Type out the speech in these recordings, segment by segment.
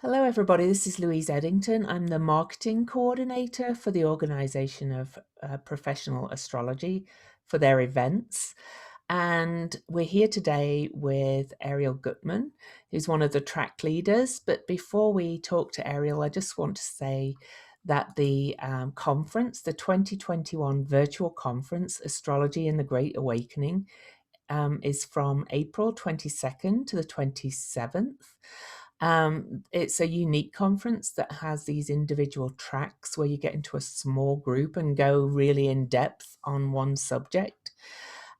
Hello, everybody. This is Louise Eddington. I'm the marketing coordinator for the Organization of Professional Astrology for their events. And we're here today with Arielle Guttman, who's one of the track leaders. But before we talk to Arielle, I just want to say that the conference, the 2021 virtual conference, Astrology and the Great Awakening, is from April 22nd to the 27th. It's a unique conference that has these individual tracks where you get into a small group and go really in depth on one subject.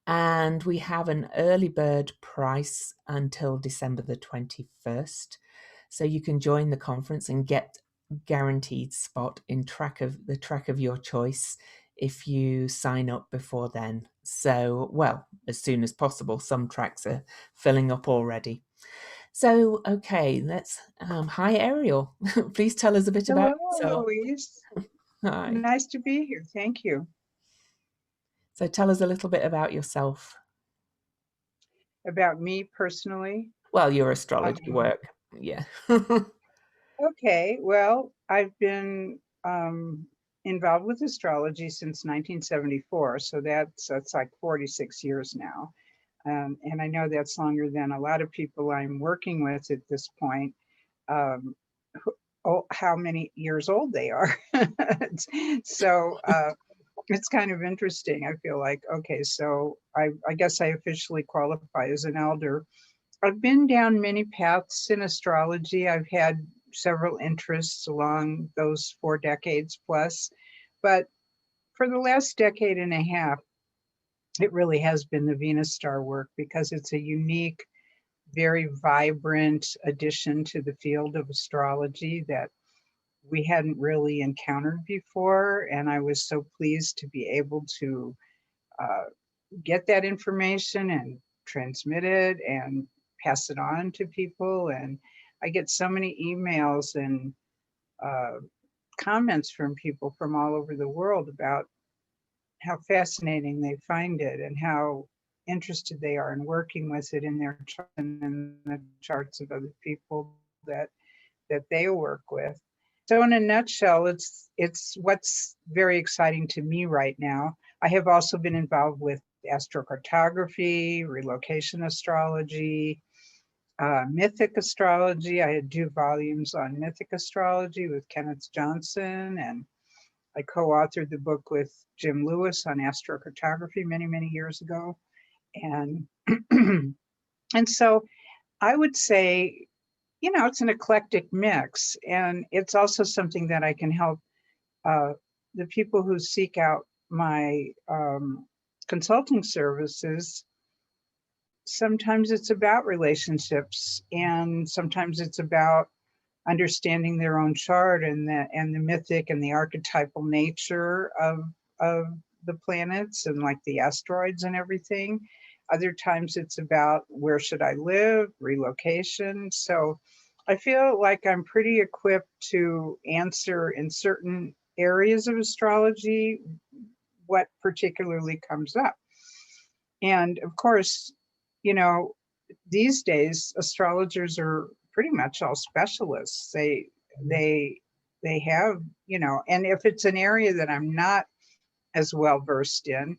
And we have an early bird price until December the 21st. So you can join the conference and get guaranteed spot in the track of your choice if you sign up before then. So, well, as soon as possible. Some tracks are filling up already. So, okay, let's. Hi, Arielle. Please tell us a bit about Hello, yourself. Louise. Hi. Nice to be here. Thank you. So, tell us a little bit about yourself. About me personally. Well, your astrology Um, work. Yeah. okay, well, I've been involved with astrology since 1974, so that's like 46 years now. And I know that's longer than a lot of people I'm working with at this point. Um, oh, how many years old they are. so it's kind of interesting. I feel like, okay, so I guess I officially qualify as an elder. I've been down many paths in astrology. I've had several interests along those 4 decades plus, but for the last decade and a half, it really has been the Venus star work because it's a unique, very vibrant addition to the field of astrology that we hadn't really encountered before. And I was so pleased to be able to uh, get that information and transmit it and pass it on to people. And I get so many emails and uh, comments from people from all over the world about how fascinating they find it and how interested they are in working with it in their chart and in the charts of other people that they work with. So in a nutshell, it's what's very exciting to me right now. I have also been involved with astrocartography, relocation astrology, mythic astrology. I had 2 volumes on mythic astrology with Kenneth Johnson, and I co-authored the book with Jim Lewis on astrocartography many, many years ago. And and so I would say, it's an eclectic mix, and it's also something that I can help uh, the people who seek out my consulting services. Sometimes it's about relationships, and sometimes it's about understanding their own chart and the mythic and the archetypal nature of the planets and like the asteroids and everything. Other times it's about where should I live, relocation. So I feel like I'm pretty equipped to answer in certain areas of astrology what particularly comes up. And of course, you know, these days astrologers are pretty much all specialists. They they have, and if it's an area that I'm not as well versed in,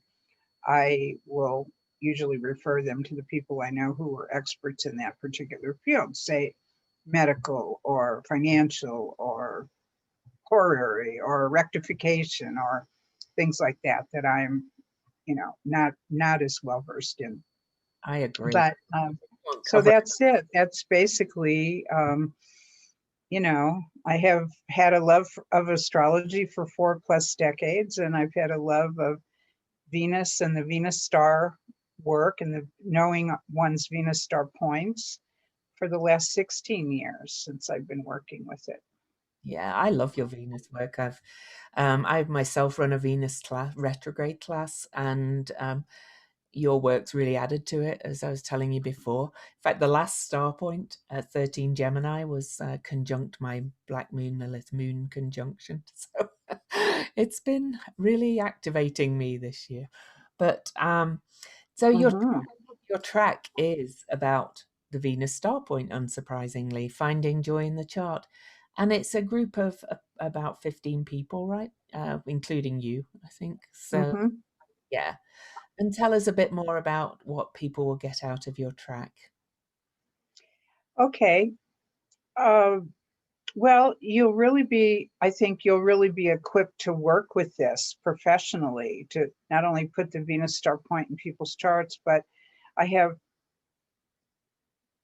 I will usually refer them to the people I know who are experts in that particular field, say medical or financial or horary or rectification or things like that I'm, not as well versed in. I agree. But Won't so cover. that's it. That's basically, I have had a love of astrology for 4+ decades, and I've had a love of Venus and the Venus star work and the knowing one's Venus star points for the last 16 years since I've been working with it. Yeah, I love your Venus work. I've myself run a Venus class, retrograde class, and your work's really added to it, as I was telling you before. In fact, the last star point at 13 Gemini was conjunct my Black Moon, Lilith Moon conjunction. So it's been really activating me this year. But so Mhm. your track is about the Venus star point, unsurprisingly, finding joy in the chart. And it's a group of about 15 people, right? Including you, I think. So, Hmm. yeah. And tell us a bit more about what people will get out of your track. Okay. Uh, well, I think you'll really be equipped to work with this professionally to not only put the Venus star point in people's charts, but I have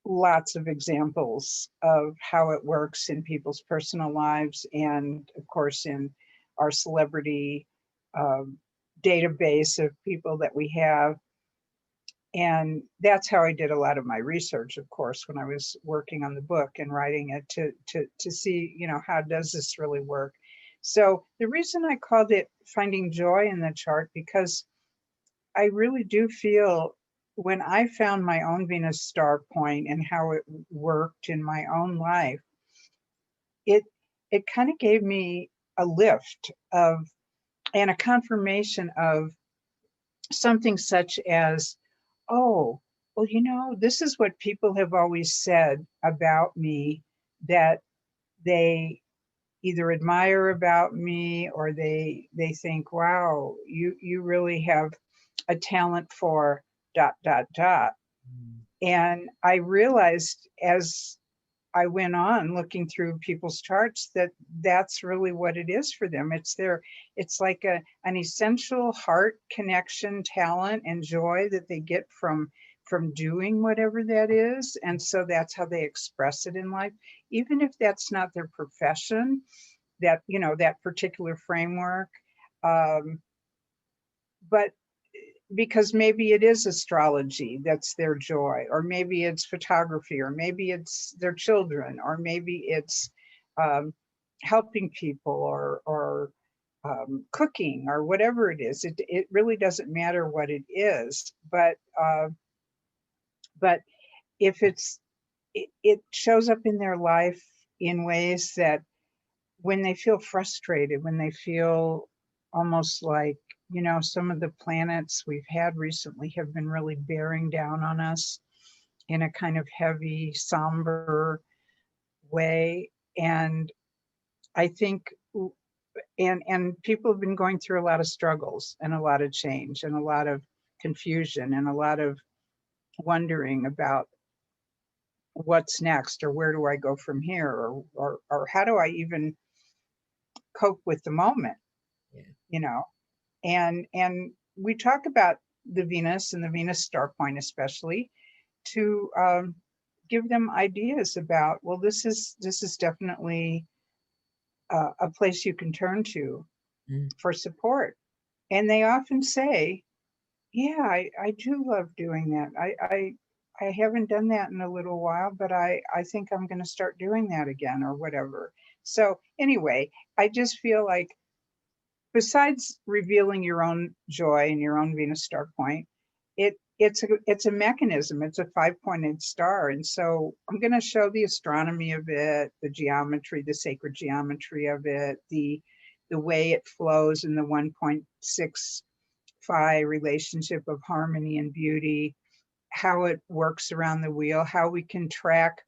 lots of examples of how it works in people's personal lives and, of course, in our celebrity um, database of people that we have. And that's how I did a lot of my research, of course, when I was working on the book and writing it to see, how does this really work? So the reason I called it Finding Joy in the Chart, because I really do feel when I found my own Venus star point and how it worked in my own life, it it kind of gave me a lift of and a confirmation of something such as, oh, well, this is what people have always said about me, that they either admire about me or they think, wow, you really have a talent for dot dot dot. Mm. And I realized as I went on looking through people's charts that that's really what it is for them. It's like an essential heart connection, talent, and joy that they get from doing whatever that is. And so that's how they express it in life, even if that's not their profession, that particular framework. Um, but because maybe it is astrology that's their joy, or maybe it's photography, or maybe it's their children, or maybe it's um, helping people, or cooking, or whatever it is. It really doesn't matter what it is, but if it shows up in their life in ways that when they feel frustrated, when they feel almost like, some of the planets we've had recently have been really bearing down on us in a kind of heavy, somber way. And I think, and people have been going through a lot of struggles and a lot of change and a lot of confusion and a lot of wondering about what's next, or where do I go from here, or how do I even cope with the moment, Yeah. you know? And we talk about the Venus and the Venus star point especially to give them ideas about, well, this is definitely a place you can turn to Mm. for support. And they often say, yeah, I do love doing that. I haven't done that in a little while, but I think I'm going to start doing that again, or whatever. So anyway, I just feel like besides revealing your own joy and your own Venus star point, it's a mechanism. It's a five-pointed star, and so I'm going to show the astronomy of it, the geometry, the sacred geometry of it, the way it flows in the 1.6 phi relationship of harmony and beauty, how it works around the wheel, how we can track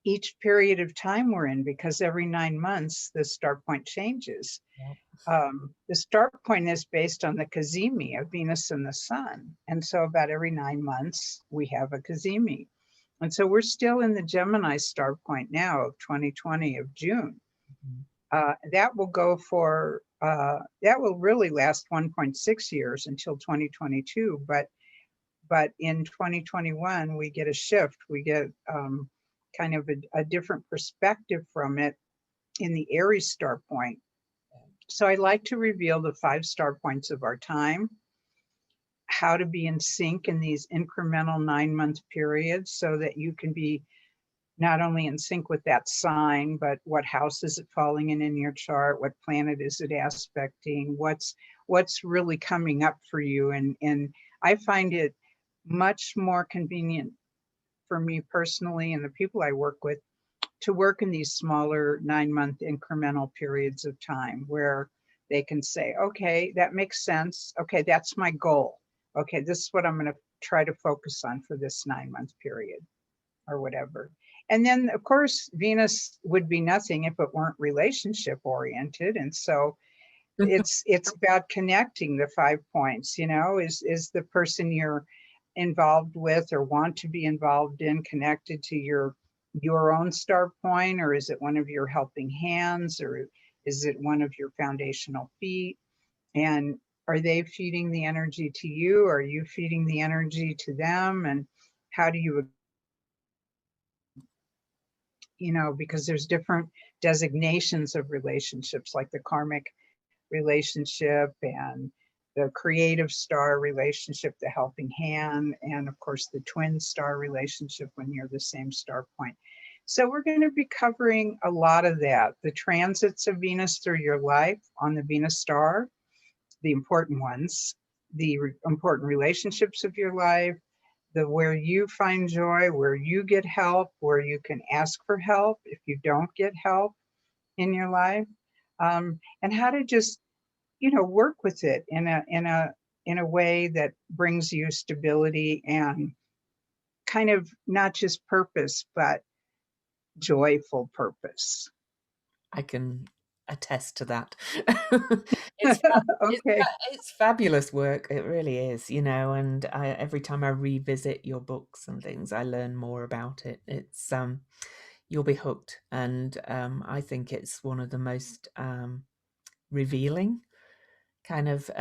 each period of time we're in, because every 9 months the star point changes. Yeah. The start point is based on the cazimi of Venus and the Sun. And so about every 9 months, we have a cazimi. And so we're still in the Gemini star point now of 2020 of June. Mhm. That will really last 1.6 years until 2022. But in 2021, we get a shift. We get kind of a different perspective from it in the Aries star point. So I like to reveal the 5 star points of our time, how to be in sync in these incremental 9 month periods so that you can be not only in sync with that sign, but what house is it falling in your chart? What planet is it aspecting? What's really coming up for you? And I find it much more convenient for me personally and the people I work with to work in these smaller 9 month incremental periods of time where they can say, okay, that makes sense. Okay, that's my goal. Okay, this is what I'm going to try to focus on for this 9 month period. or whatever. And then, of course, Venus would be nothing if it weren't relationship oriented. And so it's about connecting the 5 points. Is the person you're involved with or want to be involved in connected to your own star point, or is it one of your helping hands, or is it one of your foundational feet? And are they feeding the energy to you? Are you feeding the energy to them? And how do you, because there's different designations of relationships, like the karmic relationship and the creative star relationship, the helping hand, and of course the twin star relationship when you're the same star point. So we're going to be covering a lot of that, the transits of Venus through your life on the Venus star, the important ones, the important relationships of your life, the where you find joy, where you get help, where you can ask for help if you don't get help in your life, and how to just work with it in a way that brings you stability and kind of not just purpose but joyful purpose. I can attest to that. It's fa Okay. it's fabulous work, it really is, and every time I revisit your books and things, I learn more about it. You'll be hooked, and, I think it's one of the most, revealing kind of,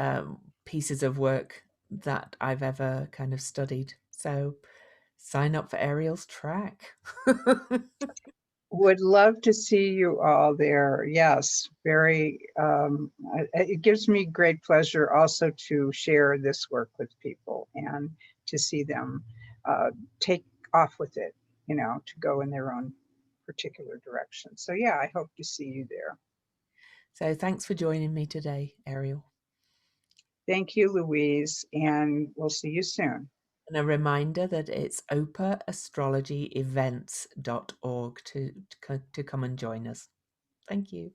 pieces of work that I've ever kind of studied. So, sign up for Ariel's track. Would love to see you all there. Yes, very. It gives me great pleasure also to share this work with people and to see them take off with it, to go in their own particular direction. So, yeah, I hope to see you there. So, thanks for joining me today, Ariel. Thank you, Louise, and we'll see you soon. And a reminder that it's opaastrologyevents.org to come and join us. Thank you.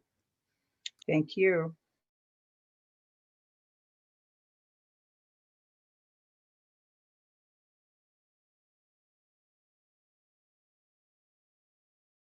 Thank you.